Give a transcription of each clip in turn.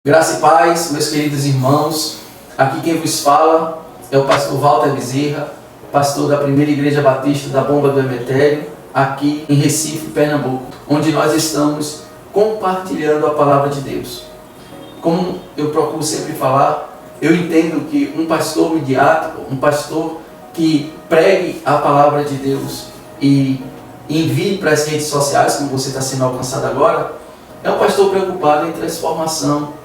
Graça e paz, meus queridos irmãos. Aqui quem vos fala é o pastor Walter Bezerra, pastor da Primeira Igreja Batista da Bomba do Emetério, aqui em Recife, Pernambuco, onde nós estamos compartilhando a palavra de Deus. Como eu procuro sempre falar, eu entendo que um pastor midiático, um pastor que pregue a palavra de Deus e envie para as redes sociais, como você está sendo alcançado agora, é um pastor preocupado em transformação.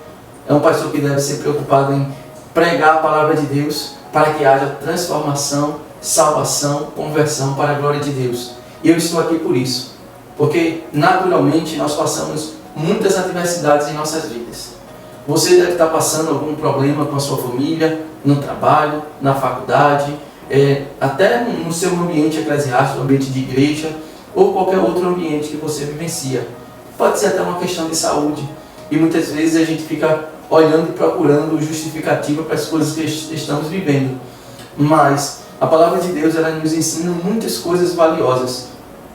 É um pastor que deve ser preocupado em pregar a palavra de Deus para que haja transformação, salvação, conversão para a glória de Deus. E eu estou aqui por isso, porque naturalmente nós passamos muitas adversidades em nossas vidas. Você deve estar passando algum problema com a sua família, no trabalho, na faculdade, até no seu ambiente eclesiástico, no ambiente de igreja, ou qualquer outro ambiente que você vivencia. Pode ser até uma questão de saúde. E muitas vezes a gente fica olhando e procurando justificativa para as coisas que estamos vivendo. Mas a palavra de Deus, ela nos ensina muitas coisas valiosas.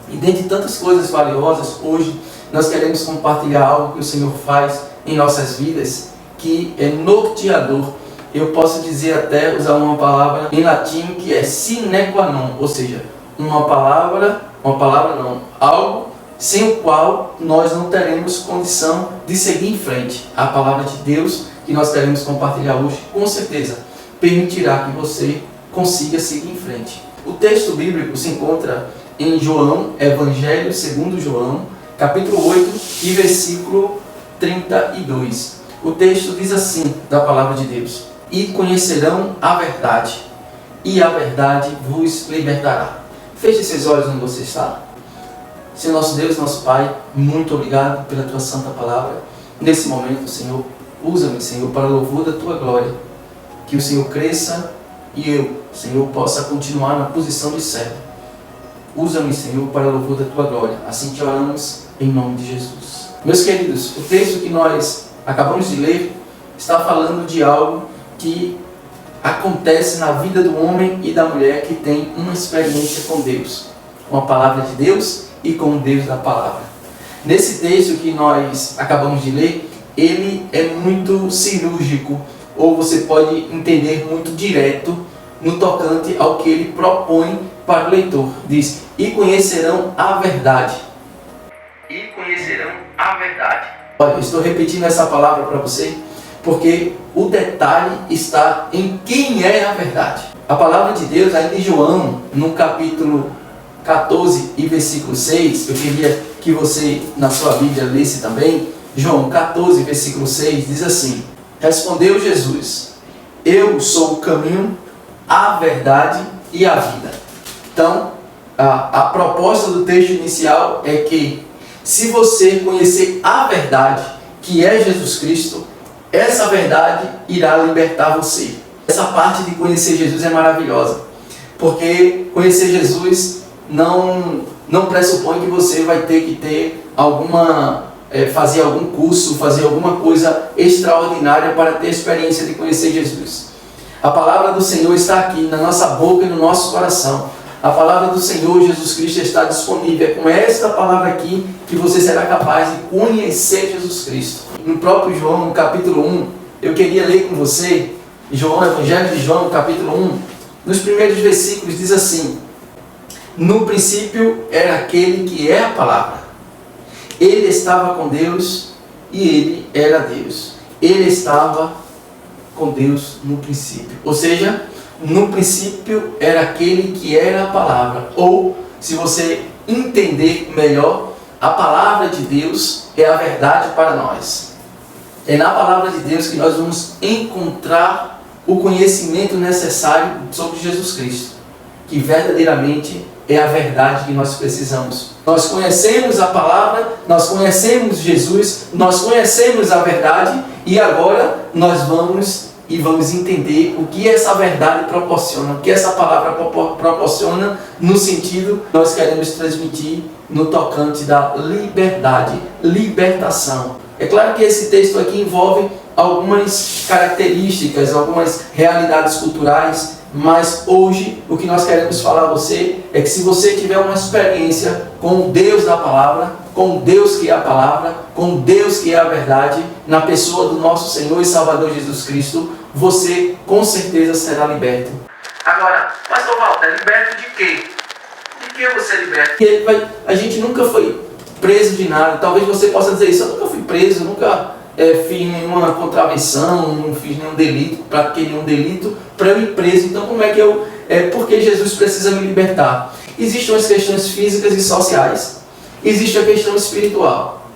E dentre tantas coisas valiosas, hoje nós queremos compartilhar algo que o Senhor faz em nossas vidas, que é norteador. Eu posso dizer até, usar uma palavra em latim que é sine qua non, ou seja, algo sem o qual nós não teremos condição de seguir em frente. A palavra de Deus que nós queremos compartilhar hoje, com certeza, permitirá que você consiga seguir em frente. O texto bíblico se encontra em João, Evangelho segundo João, capítulo 8 e versículo 32. O texto diz assim, da palavra de Deus: E conhecerão a verdade, e a verdade vos libertará. Feche seus olhos onde você está. Senhor nosso Deus, nosso Pai, muito obrigado pela Tua santa palavra. Nesse momento, Senhor, usa-me, Senhor, para o louvor da Tua glória. Que o Senhor cresça e eu, Senhor, possa continuar na posição de servo. Usa-me, Senhor, para o louvor da Tua glória. Assim te oramos, em nome de Jesus. Meus queridos, o texto que nós acabamos de ler está falando de algo que acontece na vida do homem e da mulher que tem uma experiência com Deus, com a palavra de Deus e com o Deus da palavra. Nesse texto que nós acabamos de ler, ele é muito cirúrgico, ou você pode entender muito direto no tocante ao que ele propõe para o leitor. Diz: e conhecerão a verdade. E conhecerão a verdade. Olha, eu estou repetindo essa palavra para você, porque o detalhe está em quem é a verdade. A palavra de Deus, ainda em João, no capítulo 14 e versículo 6, eu queria que você, na sua Bíblia, lesse também. João 14, versículo 6, diz assim: Respondeu Jesus: Eu sou o caminho, a verdade e a vida. Então, a proposta do texto inicial é que, se você conhecer a verdade, que é Jesus Cristo, essa verdade irá libertar você. Essa parte de conhecer Jesus é maravilhosa, porque conhecer Jesus não pressupõe que você vai ter que ter fazer algum curso, fazer alguma coisa extraordinária para ter a experiência de conhecer Jesus. A palavra do Senhor está aqui na nossa boca e no nosso coração. A palavra do Senhor Jesus Cristo está disponível. É com esta palavra aqui que você será capaz de conhecer Jesus Cristo. No próprio João, no capítulo 1, eu queria ler com você, Evangelho de João, capítulo 1, nos primeiros versículos diz assim: No princípio era aquele que é a palavra. Ele estava com Deus e ele era Deus. Ele estava com Deus no princípio. Ou seja, no princípio era aquele que era a palavra. Ou, se você entender melhor, a palavra de Deus é a verdade para nós. É na palavra de Deus que nós vamos encontrar o conhecimento necessário sobre Jesus Cristo, que verdadeiramente é a verdade que nós precisamos. Nós conhecemos a palavra, nós conhecemos Jesus, nós conhecemos a verdade, e agora nós vamos entender o que essa verdade proporciona, o que essa palavra proporciona, no sentido que nós queremos transmitir no tocante da liberdade, libertação. É claro que esse texto aqui envolve algumas características, algumas realidades culturais Mas hoje, o que nós queremos falar a você é que se você tiver uma experiência com o Deus da palavra, com o Deus que é a palavra, com o Deus que é a verdade, na pessoa do nosso Senhor e Salvador Jesus Cristo, você com certeza será liberto. Agora, pastor Walter, liberto de quê? De que você é liberto? Porque a gente nunca foi preso de nada. Talvez você possa dizer isso: eu nunca fui preso, nunca fiz nenhuma contravenção, não fiz nenhum delito, pratiquei nenhum delito para eu ir preso. Então como é que eu... por que Jesus precisa me libertar? Existem as questões físicas e sociais, existe a questão espiritual.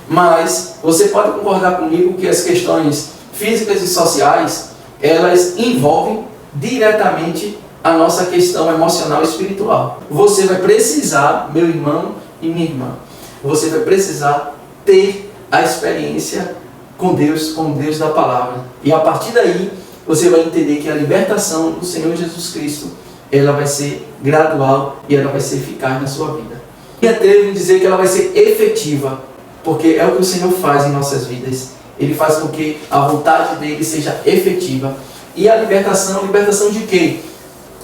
Mas você pode concordar comigo que as questões físicas e sociais, elas envolvem diretamente a nossa questão emocional e espiritual. Você vai precisar, meu irmão e minha irmã, você vai precisar ter a experiência com Deus da palavra. E a partir daí, você vai entender que a libertação do Senhor Jesus Cristo, ela vai ser gradual e ela vai ser eficaz na sua vida. E atrevo em dizer que ela vai ser efetiva, porque é o que o Senhor faz em nossas vidas. Ele faz com que a vontade dele seja efetiva. E a libertação de quê?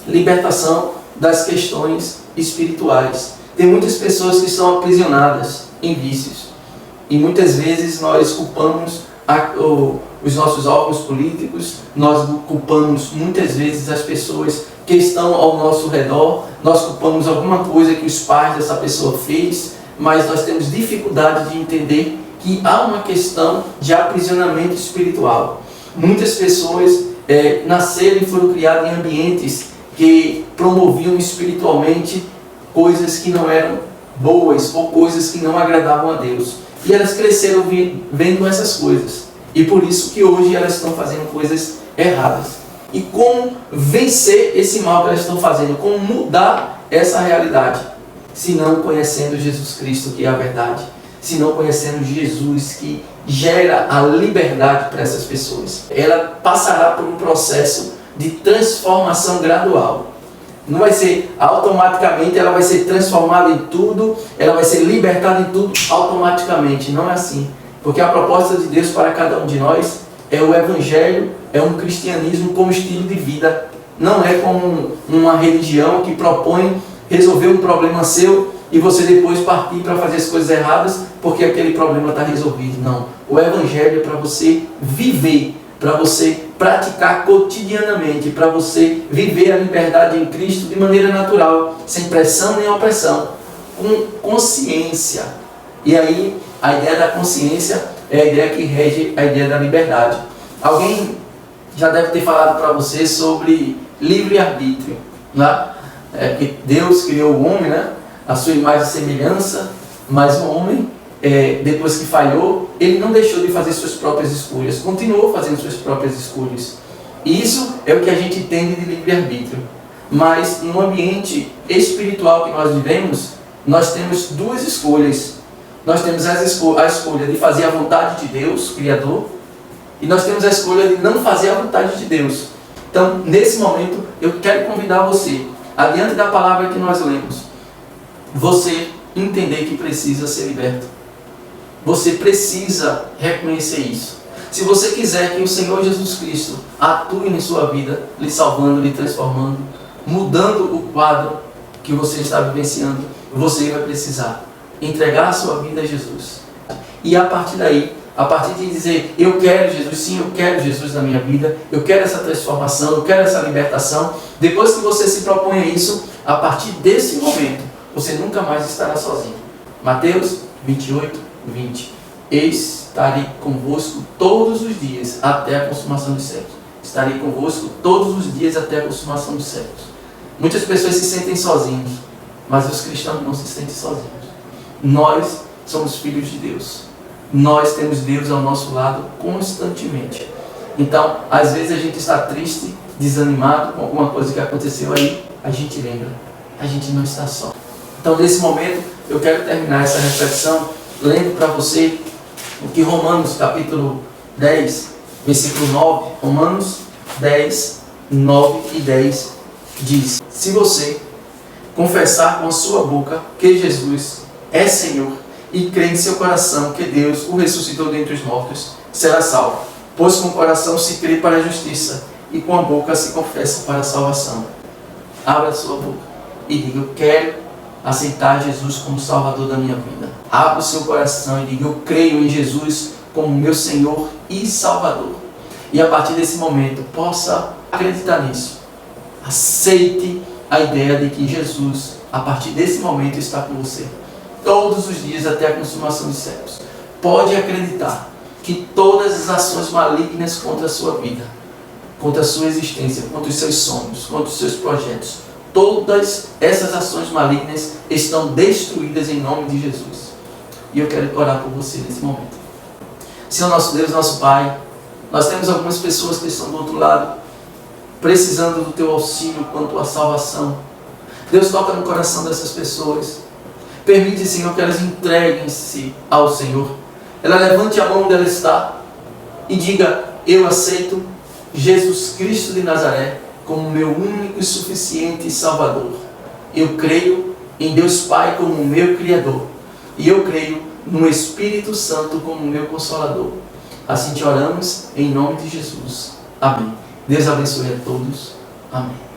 Libertação das questões espirituais. Tem muitas pessoas que estão aprisionadas em vícios. E muitas vezes nós culpamos os nossos órgãos políticos, nós culpamos muitas vezes as pessoas que estão ao nosso redor, nós culpamos alguma coisa que os pais dessa pessoa fez, mas nós temos dificuldade de entender que há uma questão de aprisionamento espiritual. Muitas pessoas nasceram e foram criadas em ambientes que promoviam espiritualmente coisas que não eram boas ou coisas que não agradavam a Deus. E elas cresceram vendo essas coisas. E por isso que hoje elas estão fazendo coisas erradas. E como vencer esse mal que elas estão fazendo? Como mudar essa realidade? Se não conhecendo Jesus Cristo, que é a verdade. Se não conhecendo Jesus, que gera a liberdade para essas pessoas. Ela passará por um processo de transformação gradual. Não vai ser automaticamente, ela vai ser transformada em tudo, ela vai ser libertada em tudo automaticamente. Não é assim. Porque a proposta de Deus para cada um de nós é o Evangelho, é um cristianismo como estilo de vida. Não é como uma religião que propõe resolver um problema seu e você depois partir para fazer as coisas erradas porque aquele problema está resolvido. Não. O Evangelho é para você viver, para você praticar cotidianamente, para você viver a liberdade em Cristo de maneira natural, sem pressão nem opressão, com consciência. E aí, a ideia da consciência é a ideia que rege a ideia da liberdade. Alguém já deve ter falado para você sobre livre-arbítrio, né? Que Deus criou o homem, né? A sua imagem e semelhança, mas o homem, depois que falhou, ele não deixou de fazer suas próprias escolhas, continuou fazendo suas próprias escolhas. E isso é o que a gente entende de livre-arbítrio. Mas no ambiente espiritual que nós vivemos, nós temos duas escolhas. Nós temos a escolha de fazer a vontade de Deus, Criador, e nós temos a escolha de não fazer a vontade de Deus. Então, nesse momento, eu quero convidar você, adiante da palavra que nós lemos, você entender que precisa ser liberto. Você precisa reconhecer isso. Se você quiser que o Senhor Jesus Cristo atue em sua vida, lhe salvando, lhe transformando, mudando o quadro que você está vivenciando, você vai precisar entregar a sua vida a Jesus. E a partir daí, a partir de dizer, eu quero Jesus, sim, eu quero Jesus na minha vida, eu quero essa transformação, eu quero essa libertação, depois que você se propõe a isso, a partir desse momento, você nunca mais estará sozinho. Mateus 28, 20. Estarei convosco todos os dias até a consumação dos séculos. Estarei convosco todos os dias até a consumação dos séculos. Muitas pessoas se sentem sozinhos, mas os cristãos não se sentem sozinhos. Nós somos filhos de Deus. Nós temos Deus ao nosso lado constantemente. Então, às vezes a gente está triste, desanimado com alguma coisa que aconteceu aí, a gente lembra, a gente não está só. Então, nesse momento, eu quero terminar essa reflexão lendo para você o que Romanos, capítulo 10, versículo 9, Romanos 10, 9 e 10 diz: se você confessar com a sua boca que Jesus é Senhor e crer em seu coração que Deus o ressuscitou dentre os mortos, será salvo. Pois com o coração se crê para a justiça e com a boca se confessa para a salvação. Abra a sua boca e diga: eu quero aceitar Jesus como Salvador da minha vida. Abra o seu coração e diga: eu creio em Jesus como meu Senhor e Salvador. E a partir desse momento, possa acreditar nisso. Aceite a ideia de que Jesus, a partir desse momento, está com você. Todos os dias até a consumação dos séculos. Pode acreditar que todas as ações malignas contra a sua vida, contra a sua existência, contra os seus sonhos, contra os seus projetos, todas essas ações malignas estão destruídas em nome de Jesus. E eu quero orar por você nesse momento. Senhor nosso Deus, nosso Pai, nós temos algumas pessoas que estão do outro lado, precisando do Teu auxílio quanto à salvação. Deus, toca no coração dessas pessoas. Permite, Senhor, que elas entreguem-se ao Senhor. Ela levante a mão onde ela está e diga: eu aceito Jesus Cristo de Nazaré como meu único e suficiente Salvador. Eu creio em Deus Pai como meu Criador. E eu creio no Espírito Santo como meu Consolador. Assim te oramos em nome de Jesus. Amém. Deus abençoe a todos. Amém.